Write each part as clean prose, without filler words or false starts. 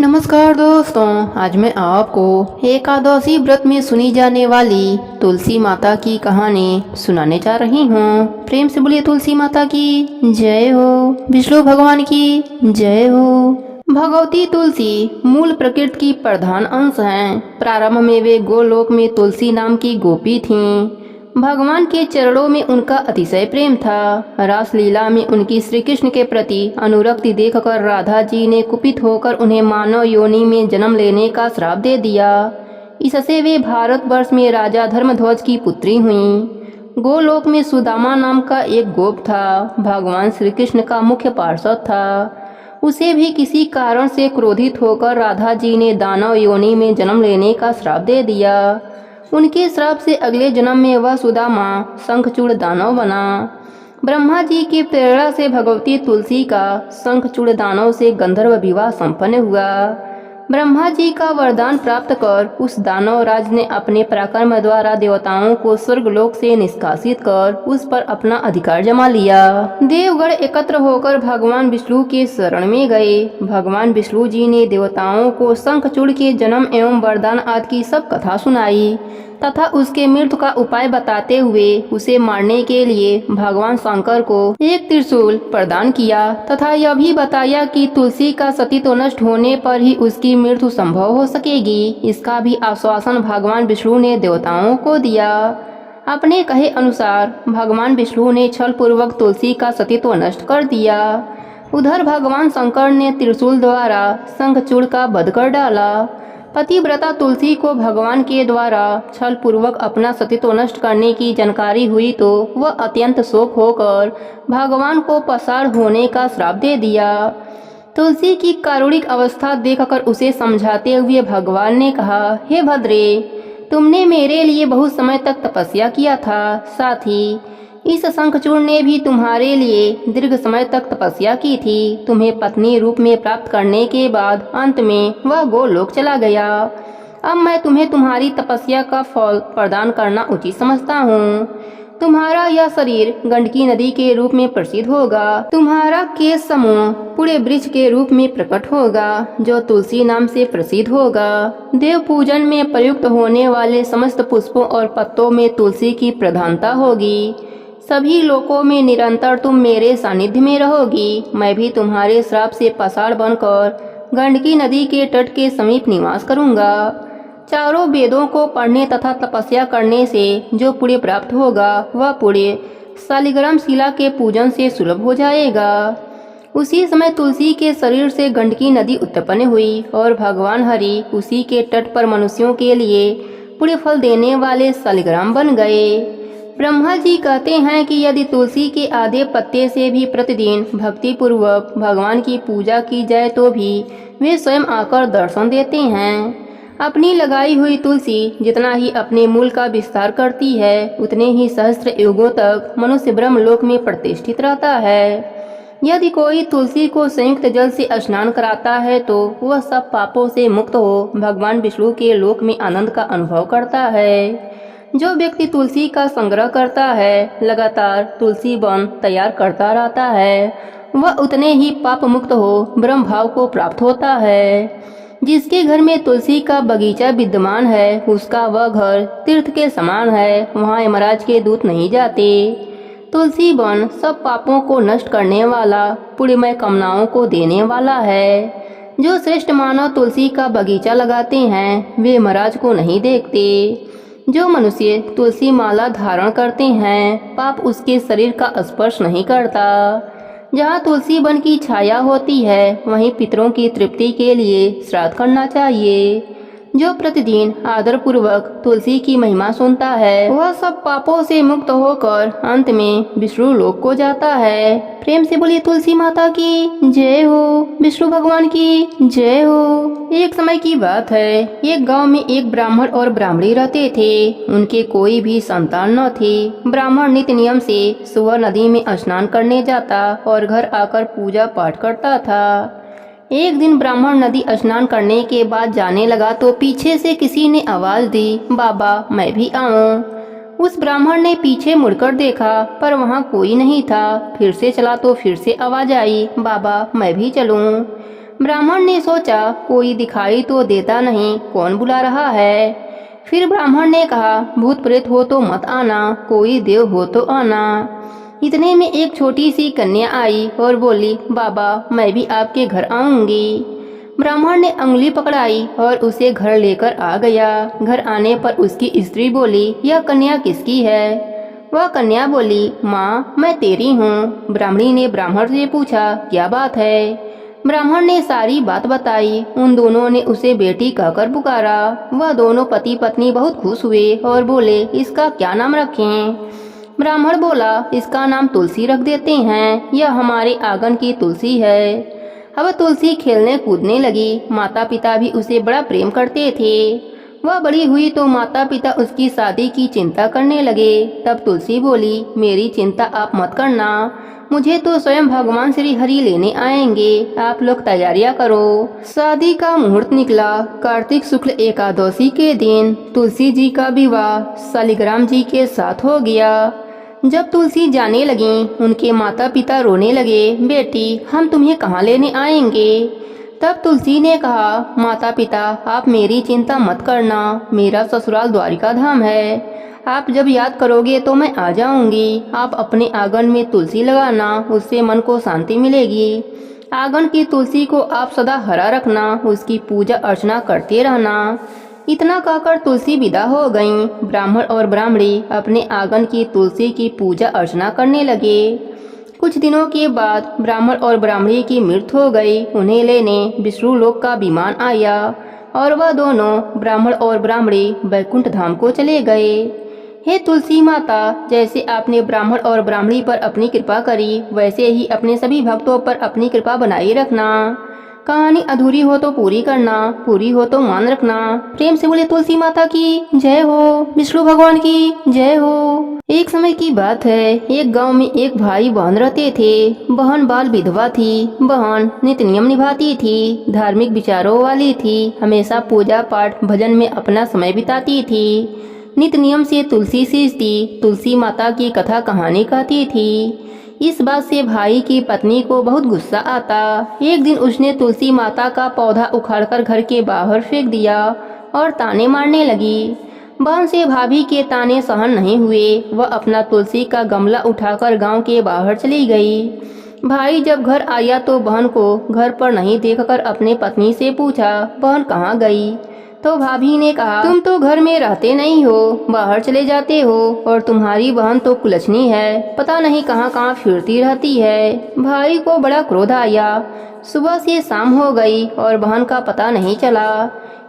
नमस्कार दोस्तों, आज मैं आपको एकादशी व्रत में सुनी जाने वाली तुलसी माता की कहानी सुनाने जा रही हूँ। प्रेम से बोलिए तुलसी माता की जय हो, विष्णु भगवान की जय हो। भगवती तुलसी मूल प्रकृति की प्रधान अंश हैं। प्रारंभ में वे गोलोक में तुलसी नाम की गोपी थीं। भगवान के चरणों में उनका अतिशय प्रेम था। रासलीला में उनकी श्री कृष्ण के प्रति अनुरक्ति देखकर राधा जी ने कुपित होकर उन्हें मानव योनि में जन्म लेने का श्राप दे दिया। इससे वे भारतवर्ष में राजा धर्मध्वज की पुत्री हुईं। गोलोक में सुदामा नाम का एक गोप था। भगवान श्री कृष्ण का मुख्य पार्षद था। उसे भी किसी कारण से क्रोधित होकर राधा जी ने दानव योनि में जन्म लेने का श्राप दे दिया। उनके श्राप से अगले जन्म में वह सुदामा शंखचूड़ दानव बना। ब्रह्मा जी की प्रेरणा से भगवती तुलसी का शंखचूड़ दानव से गंधर्व विवाह संपन्न हुआ। ब्रह्मा जी का वरदान प्राप्त कर उस दानव राज ने अपने पराक्रम द्वारा देवताओं को स्वर्गलोक से निष्कासित कर उस पर अपना अधिकार जमा लिया। देवगण एकत्र होकर भगवान विष्णु के शरण में गए। भगवान विष्णु जी ने देवताओं को शंखचूड़ के जन्म एवं वरदान आदि की सब कथा सुनाई तथा उसके मृत्यु का उपाय बताते हुए उसे मारने के लिए भगवान शंकर को एक त्रिशूल प्रदान किया तथा यह भी बताया कि तुलसी का सतीत्व नष्ट होने पर ही उसकी मृत्यु संभव हो सकेगी। इसका भी आश्वासन भगवान विष्णु ने देवताओं को दिया। अपने कहे अनुसार भगवान विष्णु ने छल पूर्वक तुलसी का सतीत्व नष्ट कर दिया। उधर भगवान शंकर ने त्रिशूल द्वारा शंखचूड़ का वध कर डाला। पतिव्रता तुलसी को भगवान के द्वारा छल पूर्वक अपना सतीत्व नष्ट करने की जानकारी हुई तो वह अत्यंत शोक होकर भगवान को पसार होने का श्राप दे दिया। तुलसी की कारुणिक अवस्था देखकर उसे समझाते हुए भगवान ने कहा, हे भद्रे, तुमने मेरे लिए बहुत समय तक तपस्या किया था। साथ ही इस शंखचूड़ ने भी तुम्हारे लिए दीर्घ समय तक तपस्या की थी। तुम्हें पत्नी रूप में प्राप्त करने के बाद अंत में वह गोलोक चला गया। अब मैं तुम्हें तुम्हारी तपस्या का फल प्रदान करना उचित समझता हूँ। तुम्हारा यह शरीर गंडकी नदी के रूप में प्रसिद्ध होगा। तुम्हारा केश समूह पूरे वृक्ष के रूप में प्रकट होगा जो तुलसी नाम से प्रसिद्ध होगा। देव पूजन में प्रयुक्त होने वाले समस्त पुष्पों और पत्तों में तुलसी की प्रधानता होगी। सभी लोकों में निरंतर तुम मेरे सानिध्य में रहोगी। मैं भी तुम्हारे श्राप से पसार बनकर गंडकी नदी के तट के समीप निवास करूंगा। चारों वेदों को पढ़ने तथा तपस्या करने से जो पुण्य प्राप्त होगा वह पुण्य शालिग्राम शिला के पूजन से सुलभ हो जाएगा। उसी समय तुलसी के शरीर से गंडकी नदी उत्पन्न हुई और भगवान हरि उसी के तट पर मनुष्यों के लिए पुण्य फल देने वाले शालिग्राम बन गए। ब्रह्मा जी कहते हैं कि यदि तुलसी के आधे पत्ते से भी प्रतिदिन भक्ति पूर्वक भगवान की पूजा की जाए तो भी वे स्वयं आकर दर्शन देते हैं। अपनी लगाई हुई तुलसी जितना ही अपने मूल का विस्तार करती है उतने ही सहस्त्र युगों तक मनुष्य ब्रह्मलोक में प्रतिष्ठित रहता है। यदि कोई तुलसी को संयुक्त जल से स्नान कराता है तो वह सब पापों से मुक्त हो भगवान विष्णु के लोक में आनंद का अनुभव करता है। जो व्यक्ति तुलसी का संग्रह करता है, लगातार तुलसी वन तैयार करता रहता है, वह उतने ही पाप मुक्त हो ब्रह्म भाव को प्राप्त होता है। जिसके घर में तुलसी का बगीचा विद्यमान है उसका वह घर तीर्थ के समान है। वहाँ यमराज के दूत नहीं जाते। तुलसी वन सब पापों को नष्ट करने वाला, पुण्यमय कामनाओं को देने वाला है। जो श्रेष्ठ मानव तुलसी का बगीचा लगाते हैं वे यमराज को नहीं देखते। जो मनुष्य तुलसी माला धारण करते हैं पाप उसके शरीर का स्पर्श नहीं करता। जहाँ तुलसी वन की छाया होती है वहीं पितरों की तृप्ति के लिए श्राद्ध करना चाहिए। जो प्रतिदिन आदर पूर्वक तुलसी की महिमा सुनता है वह सब पापों से मुक्त होकर अंत में विष्णु लोक को जाता है। प्रेम से बोलिए तुलसी माता की जय हो, विष्णु भगवान की जय हो। एक समय की बात है, एक गांव में एक ब्राह्मण और ब्राह्मणी रहते थे। उनके कोई भी संतान न थी। ब्राह्मण नित्य नियम से सुबह नदी में स्नान करने जाता और घर आकर पूजा पाठ करता था। एक दिन ब्राह्मण नदी स्नान करने के बाद जाने लगा तो पीछे से किसी ने आवाज दी, बाबा मैं भी आऊं। उस ब्राह्मण ने पीछे मुड़कर देखा पर वहां कोई नहीं था। फिर से चला तो फिर से आवाज आई, बाबा मैं भी चलूं। ब्राह्मण ने सोचा कोई दिखाई तो देता नहीं, कौन बुला रहा है। फिर ब्राह्मण ने कहा भूत प्रेत हो तो मत आना, कोई देव हो तो आना। इतने में एक छोटी सी कन्या आई और बोली बाबा मैं भी आपके घर आऊंगी। ब्राह्मण ने उंगली पकड़ाई और उसे घर लेकर आ गया। घर आने पर उसकी स्त्री बोली यह कन्या किसकी है? वह कन्या बोली माँ मैं तेरी हूँ। ब्राह्मणी ने ब्राह्मण से पूछा क्या बात है? ब्राह्मण ने सारी बात बताई। उन दोनों ने उसे बेटी कहकर पुकारा। वह दोनों पति पत्नी बहुत खुश हुए और बोले इसका क्या नाम रखें? ब्राह्मण बोला इसका नाम तुलसी रख देते हैं, यह हमारे आंगन की तुलसी है। अब तुलसी खेलने कूदने लगी। माता पिता भी उसे बड़ा प्रेम करते थे। वह बड़ी हुई तो माता पिता उसकी शादी की चिंता करने लगे। तब तुलसी बोली मेरी चिंता आप मत करना, मुझे तो स्वयं भगवान श्री हरि लेने आएंगे, आप लोग तैयारियां करो। शादी का मुहूर्त निकला। कार्तिक शुक्ल एकादशी के दिन तुलसी जी का विवाह शालिग्राम जी के साथ हो गया। जब तुलसी जाने लगी उनके माता पिता रोने लगे बेटी हम तुम्हें कहाँ लेने आएंगे? तब तुलसी ने कहा माता पिता आप मेरी चिंता मत करना, मेरा ससुराल द्वारिका धाम है, आप जब याद करोगे तो मैं आ जाऊंगी। आप अपने आंगन में तुलसी लगाना, उससे मन को शांति मिलेगी। आंगन की तुलसी को आप सदा हरा रखना, उसकी पूजा अर्चना करते रहना। इतना कहकर तुलसी विदा हो गईं। ब्राह्मण और ब्राह्मणी अपने आंगन की तुलसी की पूजा अर्चना करने लगे। कुछ दिनों के बाद ब्राह्मण और ब्राह्मणी की मृत्यु हो गई। उन्हें लेने विष्णु लोक का विमान आया और वह दोनों ब्राह्मण और ब्राह्मणी वैकुंठ धाम को चले गए। हे तुलसी माता, जैसे आपने ब्राह्मण और ब्राह्मणी पर अपनी कृपा करी वैसे ही अपने सभी भक्तों पर अपनी कृपा बनाए रखना। कहानी अधूरी हो तो पूरी करना, पूरी हो तो मान रखना। प्रेम से बोले तुलसी माता की जय हो, विष्णु भगवान की जय हो। एक समय की बात है, एक गांव में एक भाई बहन रहते थे। बहन बाल विधवा थी। बहन नित्य नियम निभाती थी, धार्मिक विचारों वाली थी, हमेशा पूजा पाठ भजन में अपना समय बिताती थी। नित्य नियम से तुलसी सींचती, तुलसी माता की कथा कहानी कहती थी। इस बात से भाई की पत्नी को बहुत गुस्सा आता। एक दिन उसने तुलसी माता का पौधा उखाड़कर घर के बाहर फेंक दिया और ताने मारने लगी। बहन से भाभी के ताने सहन नहीं हुए। वह अपना तुलसी का गमला उठाकर गांव के बाहर चली गई। भाई जब घर आया तो बहन को घर पर नहीं देखकर अपने पत्नी से पूछा बहन कहाँ गई? तो भाभी ने कहा तुम तो घर में रहते नहीं हो, बाहर चले जाते हो, और तुम्हारी बहन तो कुलछनी है, पता नहीं कहाँ कहाँ फिरती रहती है। भाई को बड़ा क्रोध आया। सुबह से शाम हो गई और बहन का पता नहीं चला।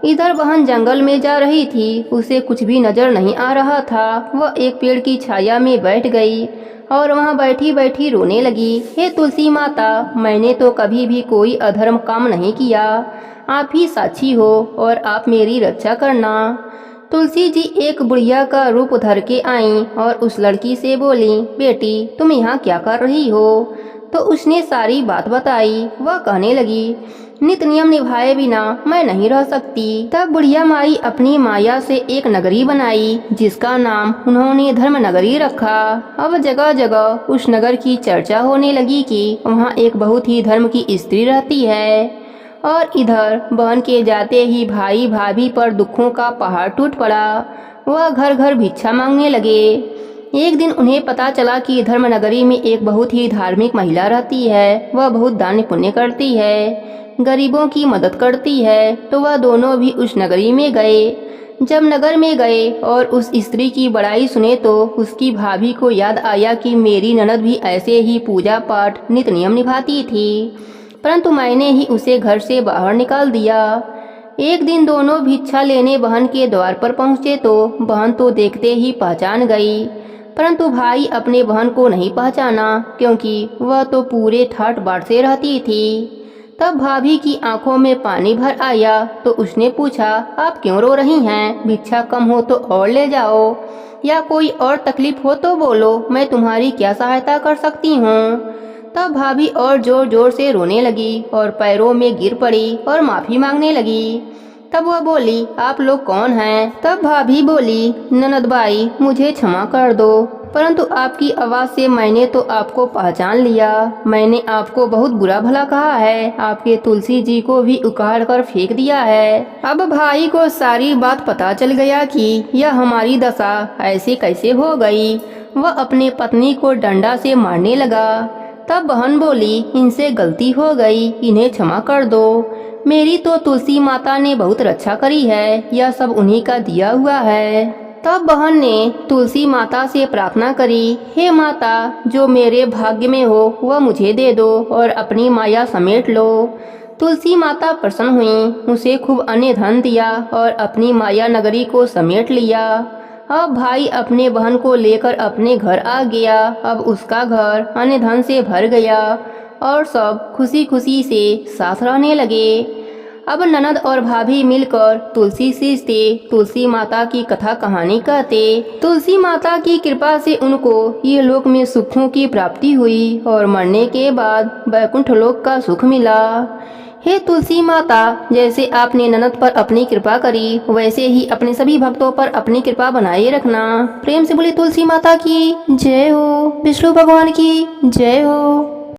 इधर बहन जंगल में जा रही थी, उसे कुछ भी नजर नहीं आ रहा था। वह एक पेड़ की छाया में बैठ गई और वहाँ बैठी बैठी रोने लगी। हे तुलसी माता, मैंने तो कभी भी कोई अधर्म काम नहीं किया, आप ही साक्षी हो और आप मेरी रक्षा करना। तुलसी जी एक बुढ़िया का रूप धर के आईं और उस लड़की से बोली बेटी तुम यहाँ क्या कर रही हो? तो उसने सारी बात बताई। वह कहने लगी नित्य नियम निभाए बिना मैं नहीं रह सकती। तब बुढ़िया माई अपनी माया से एक नगरी बनाई जिसका नाम उन्होंने धर्म नगरी रखा। अब जगह जगह उस नगर की चर्चा होने लगी कि वहाँ एक बहुत ही धर्म की स्त्री रहती है। और इधर बहन के जाते ही भाई भाभी पर दुखों का पहाड़ टूट पड़ा। वह घर घर भिक्षा मांगने लगे। एक दिन उन्हें पता चला कि धर्म नगरी में एक बहुत ही धार्मिक महिला रहती है। वह बहुत दान पुण्य करती है, गरीबों की मदद करती है। तो वह दोनों भी उस नगरी में गए। जब नगर में गए और उस स्त्री की बड़ाई सुने तो उसकी भाभी को याद आया कि मेरी ननद भी ऐसे ही पूजा पाठ नित्य नियम निभाती थी, परंतु मैंने ही उसे घर से बाहर निकाल दिया। एक दिन दोनों भिक्षा लेने बहन के द्वार पर पहुंचे तो बहन तो देखते ही पहचान गई, परंतु भाई अपने बहन को नहीं पहचाना क्योंकि वह तो पूरे ठाट बाट से रहती थी। तब भाभी की आंखों में पानी भर आया तो उसने पूछा आप क्यों रो रही हैं? भिक्षा कम हो तो और ले जाओ, या कोई और तकलीफ हो तो बोलो, मैं तुम्हारी क्या सहायता कर सकती हूँ। तब भाभी और जोर जोर से रोने लगी और पैरों में गिर पड़ी और माफी मांगने लगी। तब वह बोली, आप लोग कौन हैं? तब भाभी बोली, ननद बाई मुझे क्षमा कर दो, परंतु आपकी आवाज़ से मैंने तो आपको पहचान लिया। मैंने आपको बहुत बुरा भला कहा है, आपके तुलसी जी को भी उखाड़ कर फेंक दिया है। अब भाई को सारी बात पता चल गया कि यह हमारी दशा ऐसे कैसे हो गई। वह अपनी पत्नी को डंडा से मारने लगा। तब बहन बोली, इनसे गलती हो गई, इन्हें क्षमा कर दो। मेरी तो तुलसी माता ने बहुत रक्षा करी है, यह सब उन्हीं का दिया हुआ है। तब बहन ने तुलसी माता से प्रार्थना करी, हे माता, जो मेरे भाग्य में हो वह मुझे दे दो और अपनी माया समेट लो। तुलसी माता प्रसन्न हुई, उसे खूब अन्य धन दिया और अपनी माया नगरी को समेट लिया। अब भाई अपने बहन को लेकर अपने घर आ गया। अब उसका घर अन्य धन से भर गया और सब खुशी खुशी से साथ रहने लगे। अब ननद और भाभी मिलकर तुलसी सींचते, तुलसी माता की कथा कहानी कहते। तुलसी माता की कृपा से उनको ये लोक में सुखों की प्राप्ति हुई और मरने के बाद वैकुंठ लोक का सुख मिला। हे तुलसी माता, जैसे आपने ननद पर अपनी कृपा करी, वैसे ही अपने सभी भक्तों पर अपनी कृपा बनाए रखना। प्रेम से बोली तुलसी माता की जय हो, विष्णु भगवान की जय हो।